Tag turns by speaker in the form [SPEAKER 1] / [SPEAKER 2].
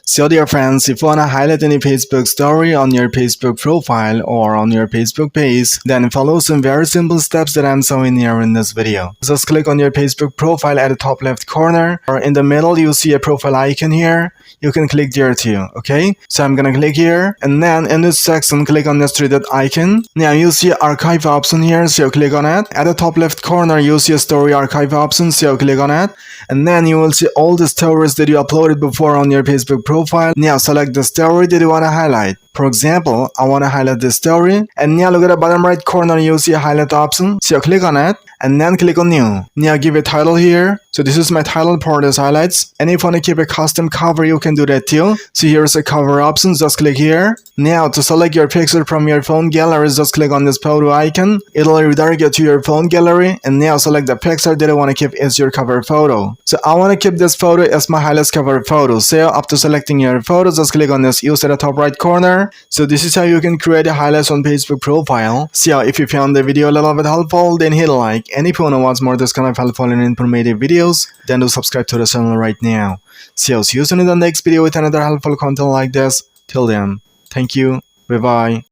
[SPEAKER 1] So dear friends, if you wanna highlight any Facebook story on your Facebook profile or on your Facebook page, then follow some very simple steps that I'm showing here in this video. Just click on your Facebook profile at the top left corner, or in the middle you'll see a profile icon here. You can click there too, okay? So I'm gonna click here, and then in this section click on this three-dot icon. Now you'll see archive option here, so click on it. At the top left corner you'll see a story archive option, so click on it. And then you will see all the stories that you uploaded before on your Facebook profile. Now select the story that you want to highlight. For example, I want to highlight this story, and now look at the bottom right corner, you'll see a highlight option, so click on it, and then click on new. Now give a title here, so this is my title for this highlights, and if you want to keep a custom cover, you can do that too. So here's a cover option, just click here. Now to select your picture from your phone gallery, just click on this photo icon, it'll redirect you to your phone gallery, and now select the picture that I want to keep as your cover photo. So I want to keep this photo as my highlights cover photo, so after selecting your photo, just click on this use at the top right corner. So this is how you can create a highlights on Facebook profile. So if you found the video a little bit helpful, then hit a like, and if you want to watch more this kind of helpful and informative videos, then do subscribe to the channel right now. So see you soon in the next video with another helpful content like this. Till then, thank you, bye bye.